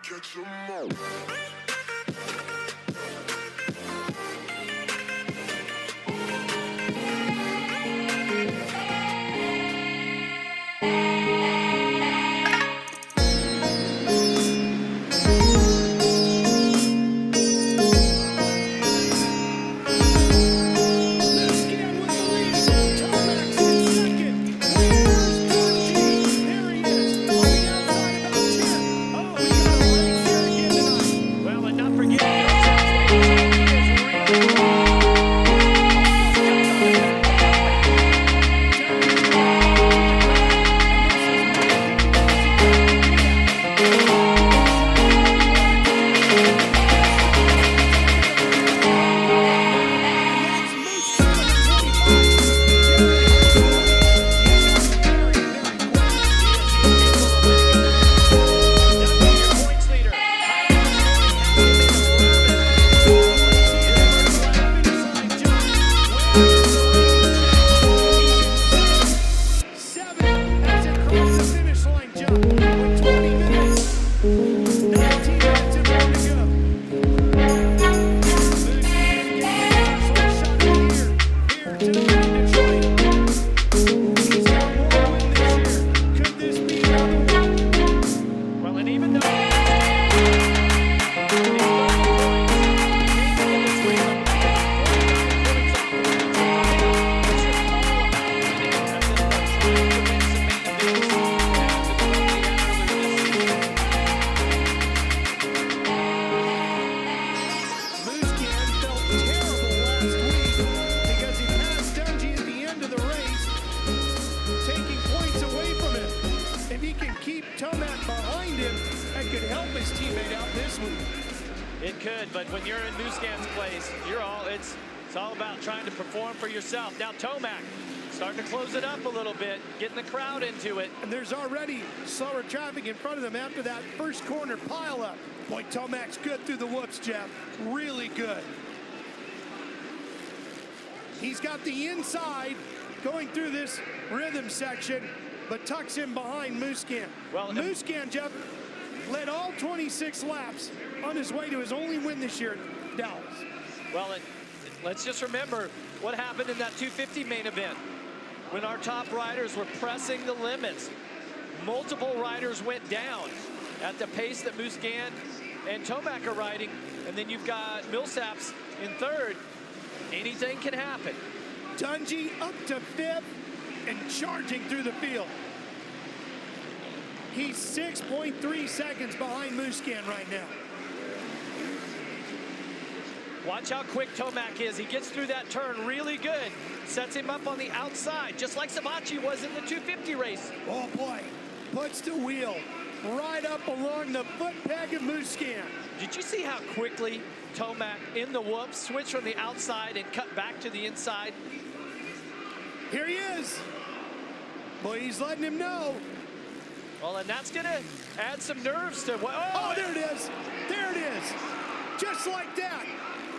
Catch 'em all. It could, but when you're in Musquin's place, it's all about trying to perform for yourself. Now Tomac starting to close it up a little bit, getting the crowd into it. And there's already slower traffic in front of them after that first corner pileup. Boy, Tomac's good through the whoops, Jeff. Really good. He's got the inside going through this rhythm section, but tucks in behind Musquin. Well, Musquin, Jeff, led all 26 laps on his way to his only win this year at Dallas. Well, let's just remember what happened in that 250 main event when our top riders were pressing the limits. Multiple riders went down at the pace that Musquin and Tomac are riding, and then you've got Millsaps in third. Anything can happen. Dungey up to fifth and charging through the field. He's 6.3 seconds behind Musquin right now. Watch how quick Tomac is. He gets through that turn really good. Sets him up on the outside, just like Sabachi was in the 250 race. Oh boy, puts the wheel right up along the foot peg of Musquin. Did you see how quickly Tomac in the whoops switched from the outside and cut back to the inside? Here he is. Boy, he's letting him know. Well, and that's gonna add some nerves to what. Oh, there it is. There it is. Just like that.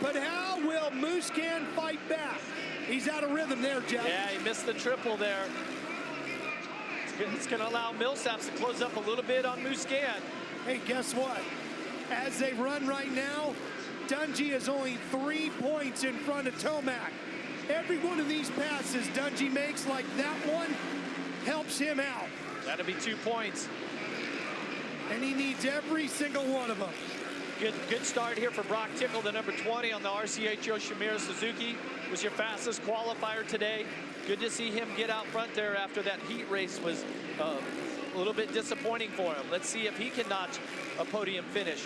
But how will Musquin fight back? He's out of rhythm there, Jeff. Yeah, he missed the triple there. It's gonna allow Millsaps to close up a little bit on Musquin. Hey, guess what? As they run right now, Dungey is only 3 points in front of Tomac. Every one of these passes Dungey makes like that one helps him out. That'll be 2 points. And he needs every single one of them. Good start here for Brock Tickle, the number 20 on the RCH Yoshimura Suzuki. Was your fastest qualifier today. Good to see him get out front there after that heat race was a little bit disappointing for him. Let's see if he can notch a podium finish.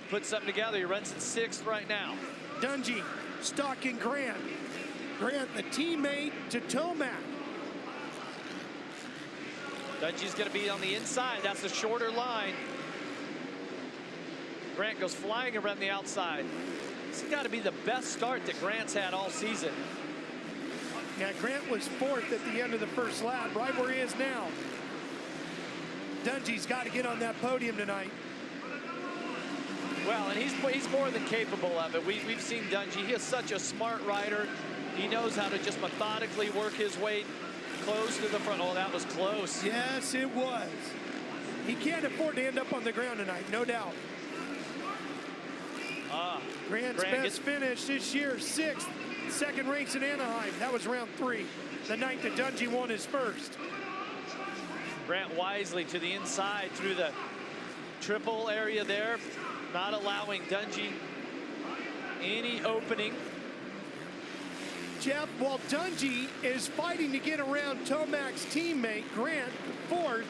Put something together. He runs in 6th right now. Dungey stalking Grant. Grant, the teammate to Tomac. Dungey's going to be on the inside. That's a shorter line. Grant goes flying around the outside. This has got to be the best start that Grant's had all season. Yeah, Grant was 4th at the end of the first lap, right where he is now. Dungey's got to get on that podium tonight. Well, and he's more than capable of it. We've seen Dungey. He is such a smart rider. He knows how to just methodically work his way close to the front. Oh, that was close. Yes, it was. He can't afford to end up on the ground tonight, no doubt. Grant's best finish this year, 6th, second race in Anaheim. That was round 3, the night that Dungey won his first. Grant wisely to the inside through the triple area there, not allowing Dungey any opening. Jeff, while Dungey is fighting to get around Tomac's teammate, Grant, fourth,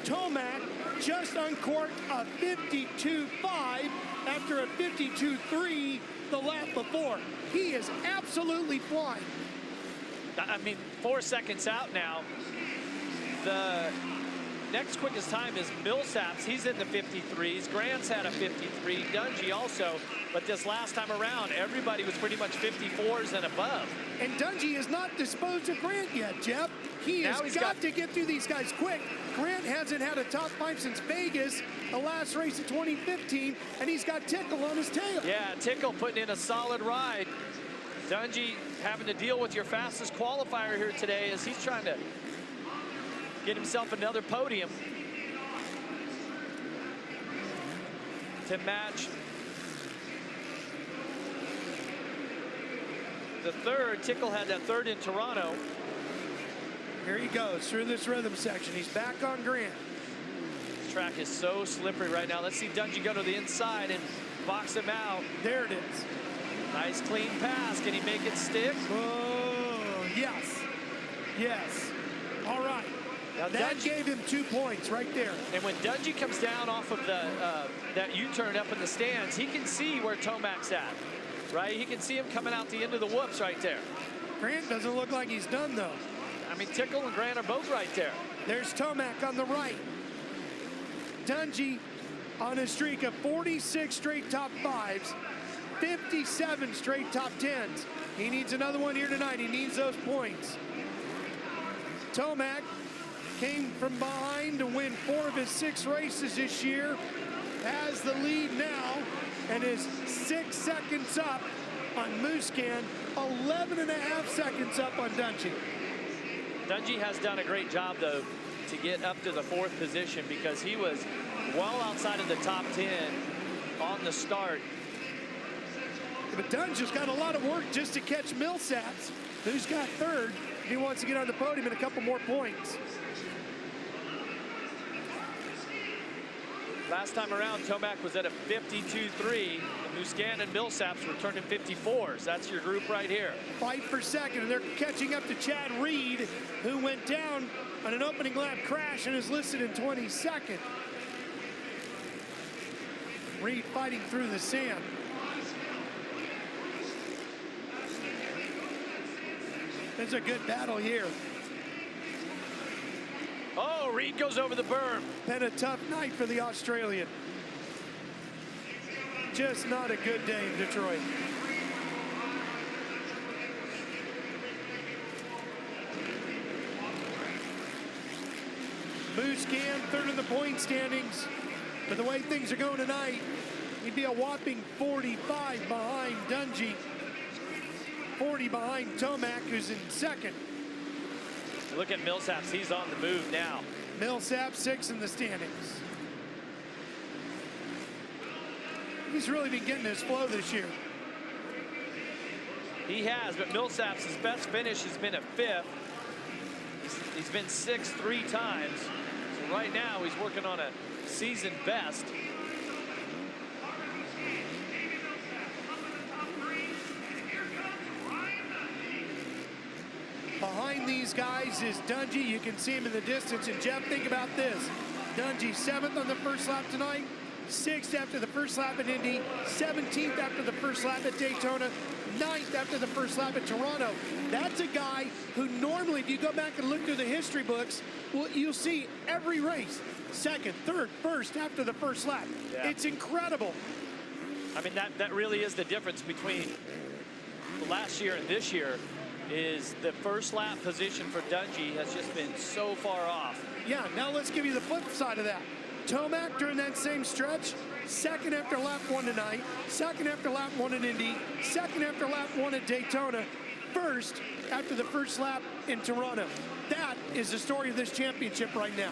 Tomac just uncorked a 52.5 after a 52.3 the lap before. He is absolutely flying. I mean, 4 seconds out now. The next quickest time is Millsap's. He's in the 53s. Grant's had a 53. Dungey also. But this last time around, everybody was pretty much 54s and above. And Dungey has not disposed of Grant yet, Jeff. He has got to get through these guys quick. Grant hasn't had a top 5 since Vegas, the last race of 2015, and he's got Tickle on his tail. Yeah, Tickle putting in a solid ride. Dungey having to deal with your fastest qualifier here today as he's trying to get himself another podium to match the third. Tickle had that third in Toronto. Here he goes through this rhythm section. He's back on Grant. This track is so slippery right now. Let's see Dungey go to the inside and box him out. There it is. Nice clean pass. Can he make it stick? Oh, yes. Yes. All right. Now that gave him 2 points right there. And when Dungey comes down off of the that U-turn up in the stands, he can see where Tomac's at, right? He can see him coming out the end of the whoops right there. Grant doesn't look like he's done, though. I mean, Tickle and Grant are both right there. There's Tomac on the right. Dungey on a streak of 46 straight top 5s, 57 straight top 10s. He needs another one here tonight. He needs those points. Tomac came from behind to win 4 of his 6 races this year, has the lead now, and is 6 seconds up on Musquin, 11.5 seconds up on Dungey. Dungey has done a great job, though, to get up to the 4th position because he was well outside of the top 10 on the start. But Dungey's got a lot of work just to catch Millsaps, who's got 3rd. He wants to get on the podium and a couple more points. Last time around, Tomac was at a 52.3. Musquin and Millsaps were turning 54s. That's your group right here. Fight for second, and they're catching up to Chad Reed, who went down on an opening lap crash and is listed in 22nd. Reed fighting through the sand. It's a good battle here. Oh, Reed goes over the berm. Been a tough night for the Australian. Just not a good day in Detroit. Musquin, 3rd in the point standings. But the way things are going tonight, he'd be a whopping 45 behind Dungey. 40 behind Tomac, who's in 2nd. Look at Millsaps. He's on the move now. Millsap 6 in the standings. He's really been getting his flow this year. He has, but Millsaps' best finish has been a 5th. He's been 6th 3 times. So right now he's working on a season best. Behind these guys is Dungey. You can see him in the distance. And Jeff, think about this. Dungey 7th on the first lap tonight, 6th after the first lap at Indy, 17th after the first lap at Daytona, 9th after the first lap at Toronto. That's a guy who normally, if you go back and look through the history books, well, you'll see every race, 2nd, 3rd, 1st after the first lap. Yeah. It's incredible. I mean, that really is the difference between last year and this year. Is the first lap position for Dungey has just been so far off. Yeah, now let's give you the flip side of that. Tomac during that same stretch, 2nd after lap 1 tonight, 2nd after lap 1 at Indy, 2nd after lap 1 at Daytona, 1st after the first lap in Toronto. That is the story of this championship right now.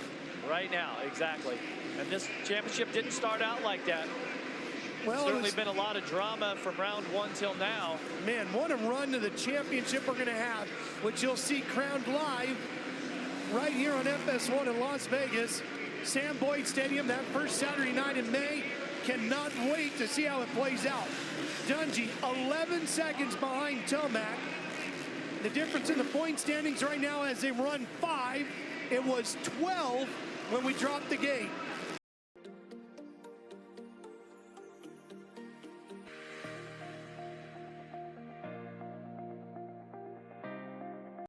right now, exactly. And this championship didn't start out like that. Well, Certainly been a lot of drama from round 1 till now. Man, what a run to the championship we're going to have, which you'll see crowned live right here on FS1 in Las Vegas. Sam Boyd Stadium, that first Saturday night in May. Cannot wait to see how it plays out. Dungey, 11 seconds behind Tomac. The difference in the point standings right now as they run 5. It was 12 when we dropped the gate.